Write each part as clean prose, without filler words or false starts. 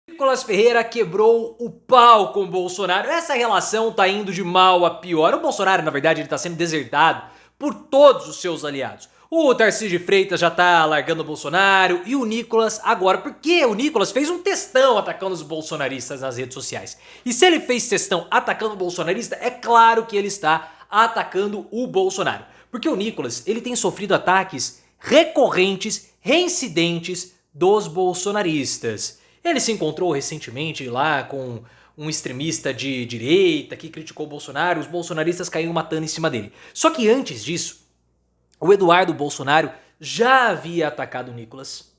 Nicolas Ferreira quebrou o pau com o Bolsonaro. Essa relação tá indo de mal a pior. O Bolsonaro, na verdade, ele tá sendo desertado por todos os seus aliados. O Tarcísio de Freitas já tá largando o Bolsonaro e o Nicolas agora, porque o Nicolas fez um textão atacando os bolsonaristas nas redes sociais. E se ele fez textão atacando o bolsonarista, é claro que ele está atacando o Bolsonaro. Porque o Nicolas, ele tem sofrido ataques recorrentes, reincidentes dos bolsonaristas. Ele se encontrou recentemente lá com um extremista de direita que criticou o Bolsonaro, os bolsonaristas caíram matando em cima dele. Só que antes disso, o Eduardo Bolsonaro já havia atacado o Nicolas,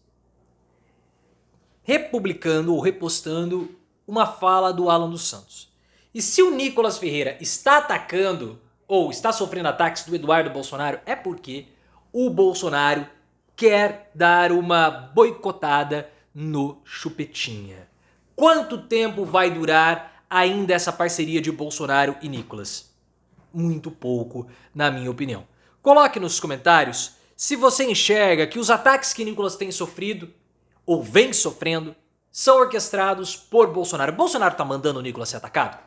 republicando ou repostando uma fala do Alan dos Santos. E se o Nicolas Ferreira está atacando ou está sofrendo ataques do Eduardo Bolsonaro, é porque o Bolsonaro quer dar uma boicotada no Chupetinha. Quanto tempo vai durar ainda essa parceria de Bolsonaro e Nicolas? Muito pouco, na minha opinião. Coloque nos comentários se você enxerga que os ataques que Nicolas tem sofrido ou vem sofrendo são orquestrados por Bolsonaro. Bolsonaro tá mandando o Nicolas ser atacado?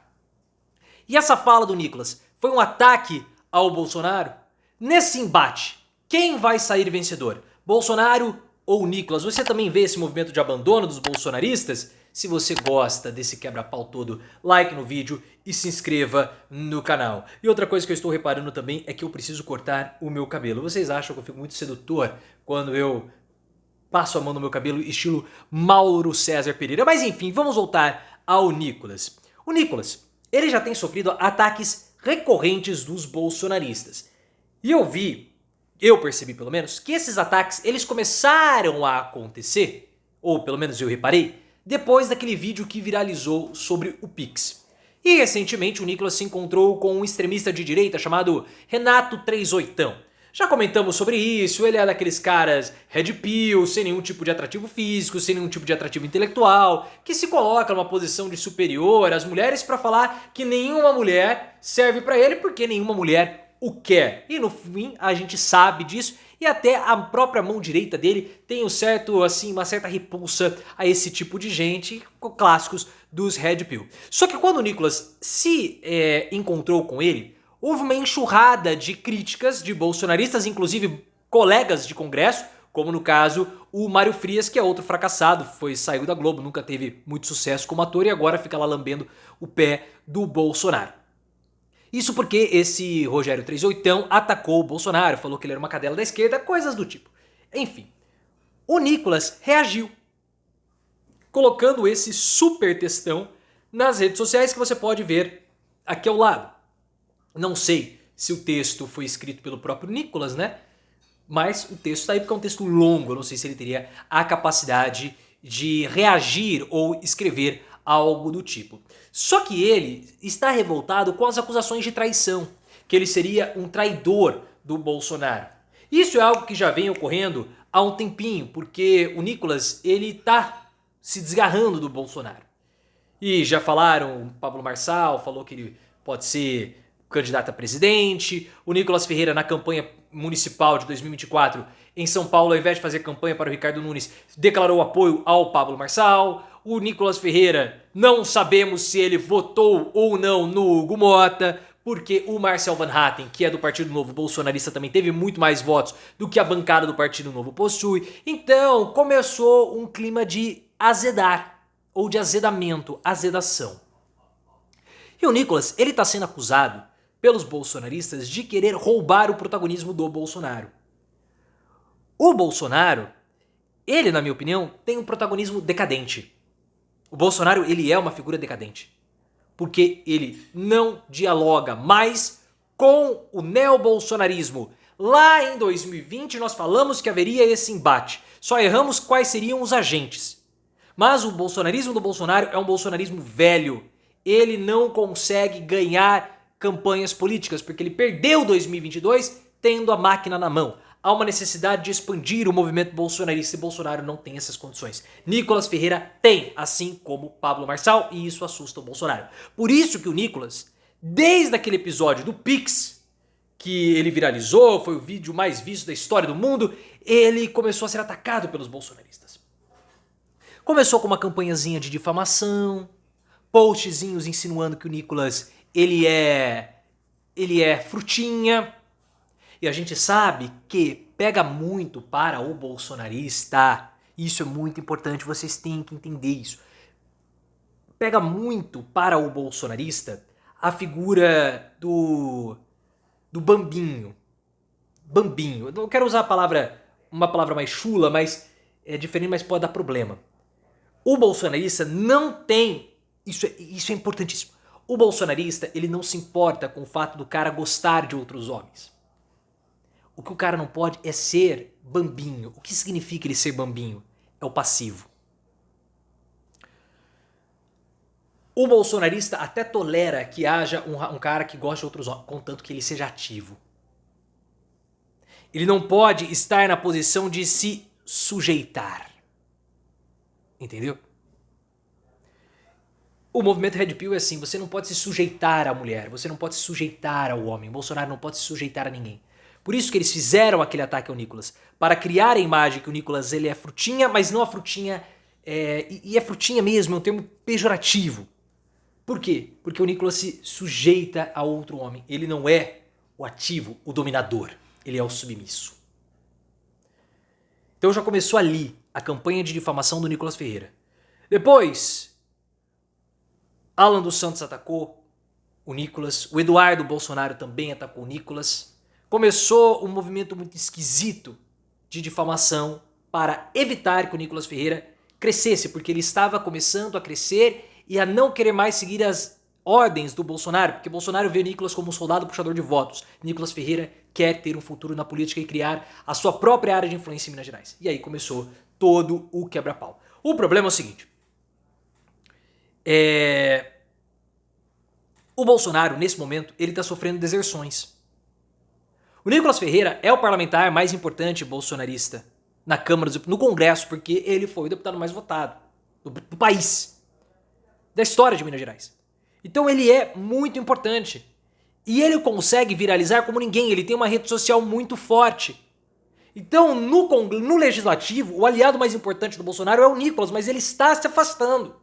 E essa fala do Nicolas foi um ataque ao Bolsonaro? Nesse embate, quem vai sair vencedor? Bolsonaro ou Nicolas? Você também vê esse movimento de abandono dos bolsonaristas? Se você gosta desse quebra-pau todo, like no vídeo e se inscreva no canal. E outra coisa que eu estou reparando também é que eu preciso cortar o meu cabelo. Vocês acham que eu fico muito sedutor quando eu passo a mão no meu cabelo estilo Mauro César Pereira? Mas enfim, vamos voltar ao Nicolas. O Nicolas, ele já tem sofrido ataques recorrentes dos bolsonaristas. E eu percebi pelo menos, que esses ataques eles começaram a acontecer, ou pelo menos eu reparei, depois daquele vídeo que viralizou sobre o Pix. E recentemente o Nicolas se encontrou com um extremista de direita chamado Renato 38. Já comentamos sobre isso, ele é daqueles caras red pill, sem nenhum tipo de atrativo físico, sem nenhum tipo de atrativo intelectual, que se coloca numa posição de superior às mulheres para falar que nenhuma mulher serve para ele porque nenhuma mulher o quer. E no fim a gente sabe disso e até a própria mão direita dele tem uma certa repulsa a esse tipo de gente, clássicos dos red pill. Só que quando o Nicolas se encontrou com ele, houve uma enxurrada de críticas de bolsonaristas, inclusive colegas de congresso, como no caso o Mário Frias, que é outro fracassado, saiu da Globo, nunca teve muito sucesso como ator e agora fica lá lambendo o pé do Bolsonaro. Isso porque esse Rogério 38 atacou o Bolsonaro, falou que ele era uma cadela da esquerda, coisas do tipo. Enfim, o Nicolas reagiu, colocando esse super textão nas redes sociais que você pode ver aqui ao lado. Não sei se o texto foi escrito pelo próprio Nicolas, né? Mas o texto tá aí porque é um texto longo, eu não sei se ele teria a capacidade de reagir ou escrever algo do tipo. Só que ele está revoltado com as acusações de traição, que ele seria um traidor do Bolsonaro. Isso é algo que já vem ocorrendo há um tempinho, porque o Nicolas, ele tá se desgarrando do Bolsonaro. E já falaram, o Pablo Marçal falou que ele pode ser candidato a presidente, o Nicolas Ferreira na campanha municipal de 2024 em São Paulo, ao invés de fazer campanha para o Ricardo Nunes, declarou apoio ao Pablo Marçal. O Nicolas Ferreira, não sabemos se ele votou ou não no Hugo Mota, porque o Marcel Van Hatten, que é do Partido Novo bolsonarista, também teve muito mais votos do que a bancada do Partido Novo possui. Então começou um clima de azedar, ou de azedamento, azedação. E o Nicolas, ele está sendo acusado pelos bolsonaristas de querer roubar o protagonismo do Bolsonaro. O Bolsonaro, ele, na minha opinião, tem um protagonismo decadente. O Bolsonaro, ele é uma figura decadente. Porque ele não dialoga mais com o neobolsonarismo. Lá em 2020 nós falamos que haveria esse embate. Só erramos quais seriam os agentes. Mas o bolsonarismo do Bolsonaro é um bolsonarismo velho. Ele não consegue ganhar campanhas políticas, porque ele perdeu 2022 tendo a máquina na mão. Há uma necessidade de expandir o movimento bolsonarista e Bolsonaro não tem essas condições. Nicolas Ferreira tem, assim como Pablo Marçal, e isso assusta o Bolsonaro. Por isso que o Nicolas, desde aquele episódio do Pix, que ele viralizou, foi o vídeo mais visto da história do mundo, ele começou a ser atacado pelos bolsonaristas. Começou com uma campanhazinha de difamação, postzinhos insinuando que o Nicolas ele é frutinha. E a gente sabe que pega muito para o bolsonarista. Isso é muito importante, vocês têm que entender isso. Pega muito para o bolsonarista a figura do bambinho. Bambinho. Eu não quero usar uma palavra mais chula, mas é diferente, mas pode dar problema. O bolsonarista não tem... Isso é importantíssimo. O bolsonarista, ele não se importa com o fato do cara gostar de outros homens. O que o cara não pode é ser bambinho. O que significa ele ser bambinho? É o passivo. O bolsonarista até tolera que haja um cara que goste de outros homens, contanto que ele seja ativo. Ele não pode estar na posição de se sujeitar. Entendeu? O movimento Red Pill é assim, você não pode se sujeitar à mulher, você não pode se sujeitar ao homem, o Bolsonaro não pode se sujeitar a ninguém. Por isso que eles fizeram aquele ataque ao Nicolas, para criar a imagem que o Nicolas ele é frutinha, mas não a frutinha, e é frutinha mesmo, é um termo pejorativo. Por quê? Porque o Nicolas se sujeita a outro homem, ele não é o ativo, o dominador, ele é o submisso. Então já começou ali a campanha de difamação do Nicolas Ferreira. Depois, Alan dos Santos atacou o Nicolas, o Eduardo Bolsonaro também atacou o Nicolas. Começou um movimento muito esquisito de difamação para evitar que o Nicolas Ferreira crescesse, porque ele estava começando a crescer e a não querer mais seguir as ordens do Bolsonaro, porque Bolsonaro vê o Nicolas como um soldado puxador de votos. Nicolas Ferreira quer ter um futuro na política e criar a sua própria área de influência em Minas Gerais. E aí começou todo o quebra-pau. O problema é o seguinte. O Bolsonaro, nesse momento, ele está sofrendo deserções. O Nicolas Ferreira é o parlamentar mais importante bolsonarista na Câmara, no Congresso, porque ele foi o deputado mais votado do país, da história de Minas Gerais. Então ele é muito importante. E ele consegue viralizar como ninguém, ele tem uma rede social muito forte. Então, no Legislativo, o aliado mais importante do Bolsonaro é o Nicolas, mas ele está se afastando.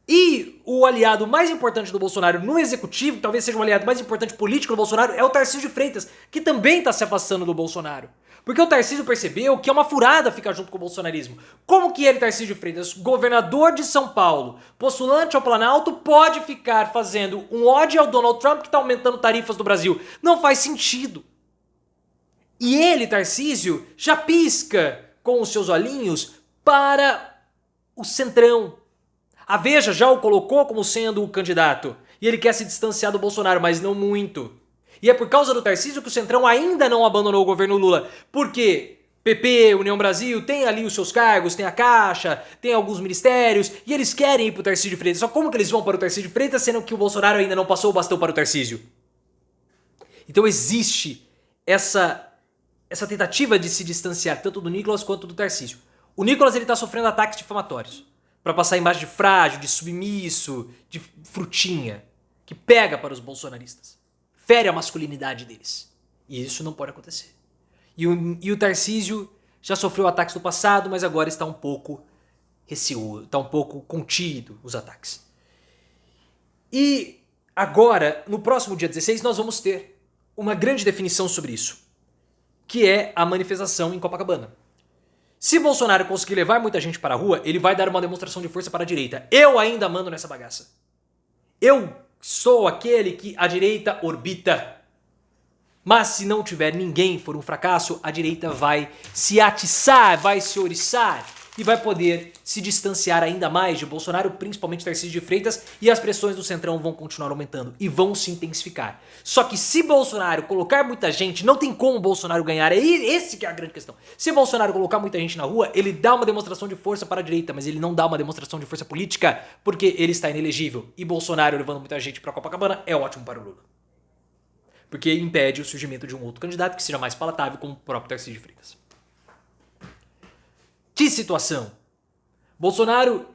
E o aliado mais importante do Bolsonaro no Executivo, talvez seja o aliado mais importante político do Bolsonaro, é o Tarcísio de Freitas, que também está se afastando do Bolsonaro. Porque o Tarcísio percebeu que é uma furada ficar junto com o bolsonarismo. Como que ele, Tarcísio de Freitas, governador de São Paulo, postulante ao Planalto, pode ficar fazendo um ódio ao Donald Trump que está aumentando tarifas do Brasil? Não faz sentido. E ele, Tarcísio, já pisca com os seus olhinhos para o Centrão. A Veja já o colocou como sendo o candidato. E ele quer se distanciar do Bolsonaro, mas não muito. E é por causa do Tarcísio que o Centrão ainda não abandonou o governo Lula. Por quê? PP, União Brasil, tem ali os seus cargos, tem a Caixa, tem alguns ministérios, e eles querem ir pro Tarcísio de Freitas. Só como que eles vão para o Tarcísio de Freitas, sendo que o Bolsonaro ainda não passou o bastão para o Tarcísio? Então existe essa tentativa de se distanciar tanto do Nicolas quanto do Tarcísio. O Nicolas ele tá sofrendo ataques difamatórios para passar a imagem de frágil, de submisso, de frutinha, que pega para os bolsonaristas. Fere a masculinidade deles. E isso não pode acontecer. E o Tarcísio já sofreu ataques no passado, mas agora está um pouco receoso, está um pouco contido os ataques. E agora, no próximo dia 16, nós vamos ter uma grande definição sobre isso, que é a manifestação em Copacabana. Se Bolsonaro conseguir levar muita gente para a rua, ele vai dar uma demonstração de força para a direita. Eu ainda mando nessa bagaça. Eu sou aquele que a direita orbita. Mas se não tiver ninguém, for um fracasso, a direita vai se atiçar, vai se oriçar e vai poder se distanciar ainda mais de Bolsonaro, principalmente Tarcísio de Freitas, e as pressões do Centrão vão continuar aumentando e vão se intensificar. Só que se Bolsonaro colocar muita gente, não tem como Bolsonaro ganhar, esse que é a grande questão. Se Bolsonaro colocar muita gente na rua, ele dá uma demonstração de força para a direita, mas ele não dá uma demonstração de força política, porque ele está inelegível. E Bolsonaro levando muita gente para Copacabana é ótimo para o Lula. Porque impede o surgimento de um outro candidato que seja mais palatável, como o próprio Tarcísio de Freitas. Que situação! Bolsonaro,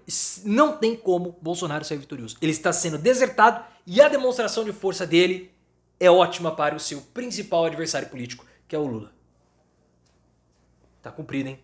não tem como Bolsonaro sair vitorioso. Ele está sendo desertado e a demonstração de força dele é ótima para o seu principal adversário político, que é o Lula. Tá cumprido, hein?